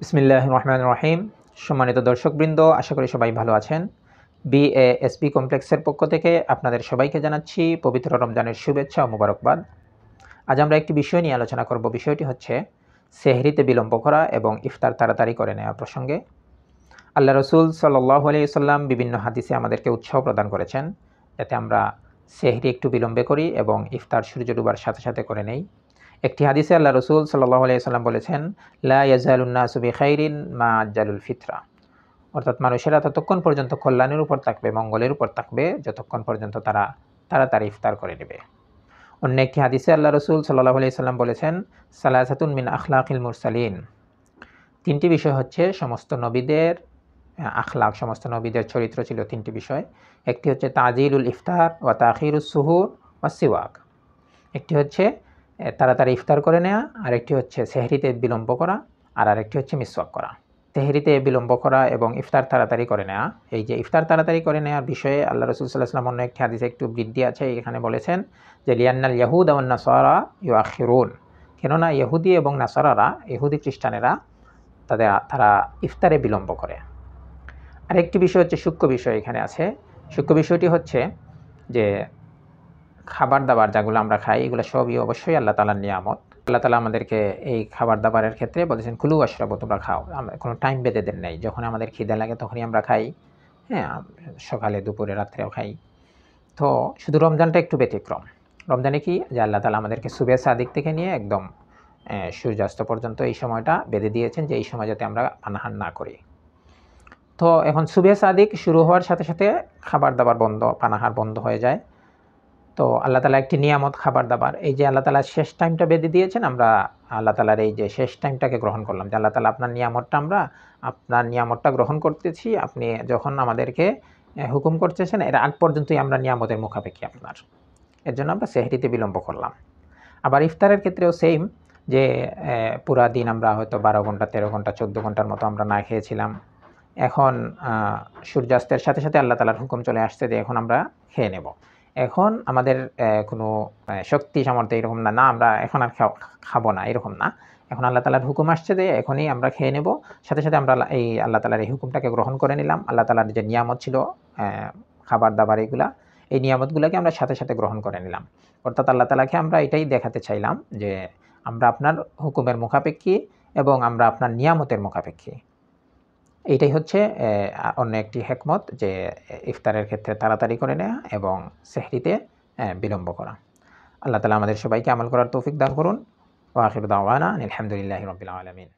বিসমিল্লাহির রহমানির রহিম। সম্মানিত দর্শকবৃন্দ, আশা করি সবাই ভালো আছেন। বিএএসপি কমপ্লেক্সের পক্ষ থেকে আপনাদের সবাইকে জানাচ্ছি পবিত্র রমজানের শুভেচ্ছা ও মোবারকবাদ। আজ আমরা একটি বিষয় নিয়ে আলোচনা করব। বিষয়টি হচ্ছে সেহরিতে বিলম্ব করা এবং ইফতার তাড়াতাড়ি করে নেওয়া প্রসঙ্গে। আল্লাহ রসুল সাল্লাল্লাহু আলাইহি ওয়াসাল্লাম বিভিন্ন হাদিসে আমাদেরকে উৎসাহ প্রদান করেছেন যাতে আমরা সেহরি একটু বিলম্বে করি এবং ইফতার সূর্য ডুবার সাথে সাথে করে নেই। একটি হাদিসে আল্লাহ রসুল সাল্লাল্লাহু আলাইহি ওয়াসাল্লাম বলেছেন, লা ইয়াজালুন নাসু বিখাইরিন মা আজ্জালুল ফিতরা, অর্থাৎ মানুষেরা ততক্ষণ পর্যন্ত কল্যাণের উপর থাকবে, মঙ্গলের উপর থাকবে, যতক্ষণ পর্যন্ত তারা তাড়াতাড়ি ইফতার করে নেবে। অন্য একটি হাদিসে আল্লাহ রসুল সাল্লাল্লাহু আলাইহি ওয়াসাল্লাম বলেছেন, সালাসাতুন মিন আখলাকিল মুরসালিন, তিনটি বিষয় হচ্ছে সমস্ত নবীদের আখলাক, সমস্ত নবীদের চরিত্র ছিল তিনটি বিষয়। একটি হচ্ছে তাজিলুল ইফতার ওয়া তাখিরুস সুহুর ওয়া সিওয়াক, একটি হচ্ছে তাড়াতাড়ি ইফতার করে নেওয়া, আরেকটি হচ্ছে সেহরিতে বিলম্ব করা, আর আরেকটি হচ্ছে মিসওয়াক করা। সেহরিতে বিলম্ব করা এবং ইফতার তাড়াতাড়ি করে নেওয়া, এই যে ইফতার তাড়াতাড়ি করে নেওয়ার বিষয়ে আল্লাহ রসুল সাল্লাল্লাহু আলাইহি ওয়াসাল্লাম অন্য একটি হাদিসে একটু বৃদ্ধি আছে, এখানে বলেছেন যে লিয়ান্নাল ইয়াহুদ ওয়ান নাসারা ইউআখিরুন, কেননা ইহুদি এবং নাসারারা, ইহুদি খ্রিস্টানেরা তারা ইফতারে বিলম্ব করে। আরেকটি বিষয় হচ্ছে সূক্ষ্ম বিষয় এখানে আছে। সূক্ষ্ম বিষয়টি হচ্ছে যে খাবার দাবার যেগুলো আমরা খাই এগুলো সবই অবশ্যই আল্লাহ তাআলার নিয়ামত। আল্লাহ তাআলা আমাদেরকে এই খাবার দাবারের ক্ষেত্রে বলেছেন কুলু ওয়াশরাবু, তোমরা খাও। আমরা কোনো টাইম বেঁধে দেন নাই, যখন আমাদের খিদে লাগে তখনই আমরা খাই। হ্যাঁ, সকালে দুপুরে রাত্রেও খাই। তো শুধু রমজানটা একটু ব্যতিক্রম। রমজানে কি যে আল্লাহ তাআলা আমাদেরকে সুবহে সাদিক থেকে নিয়ে একদম সূর্যাস্ত পর্যন্ত এই সময়টা বেঁধে দিয়েছেন যে এই সময় যাতে আমরা পানাহার না করি। তো এখন সুবহে সাদিক শুরু হওয়ার সাথে সাথে খাবার দাবার বন্ধ, পানাহার বন্ধ হয়ে যায়। তো আল্লাহ তাআলা একটি নিয়ামত খাবার দাবার, এই যে আল্লাহ তাআলা শেষ টাইমটা বেঁধে দিয়েছেন, আমরা আল্লাহ তাআলার এই যে শেষ টাইমটাকে গ্রহণ করলাম যে আল্লাহ তাআলা আপনার নিয়ামতটা, আমরা আপনার নিয়ামতটা গ্রহণ করতেছি। আপনি যখন আমাদেরকে হুকুম করতেছেন এর আগ পর্যন্তই আমরা নিয়ামতের মুখাপেক্ষী আপনার, এর জন্য আমরা সেহরিতে বিলম্ব করলাম। আবার ইফতারের ক্ষেত্রেও সেম, যে পুরা দিন আমরা হয়তো 12 ঘন্টা 13 ঘন্টা 14 ঘন্টার মতো আমরা না খেয়েছিলাম। এখন সূর্যাস্তের সাথে সাথে আল্লাহ তাআলার হুকুম চলে আসছে যে এখন আমরা খেয়ে নেব। এখন আমাদের কোনো শক্তি সামর্থ্য এরকম না, আমরা এখন আর খাবো না এরকম না। এখন আল্লাহ তাআলার হুকুম আসছে যে এখনই আমরা খেয়ে নেব। সাথে সাথে আমরা এই আল্লাহ তাআলার এই হুকুমটাকে গ্রহণ করে নিলাম। আল্লাহ তাআলার যে নিয়ামত ছিল খাবার দাবার এগুলা, এই নিয়ামতগুলোকে আমরা সাথে সাথে গ্রহণ করে নিলাম। অর্থাৎ আল্লাহ তাআলাকে আমরা এটাই দেখাতে চাইলাম যে আমরা আপনার হুকুমের মুখাপেক্ষী এবং আমরা আপনার নিয়ামতের মুখাপেক্ষী। এইটাই হচ্ছে অন্য একটি হিকমত, যে ইফতারের ক্ষেত্রে তাড়াতাড়ি করে নেওয়া এবং সেহরিতে বিলম্ব করা। আল্লাহ তাআলা আমাদের সবাইকে আমল করার তৌফিক দান করুন। ওয়া আখিরু দাওয়ানা আনিল হামদুলিল্লাহি রাব্বিল আলামিন।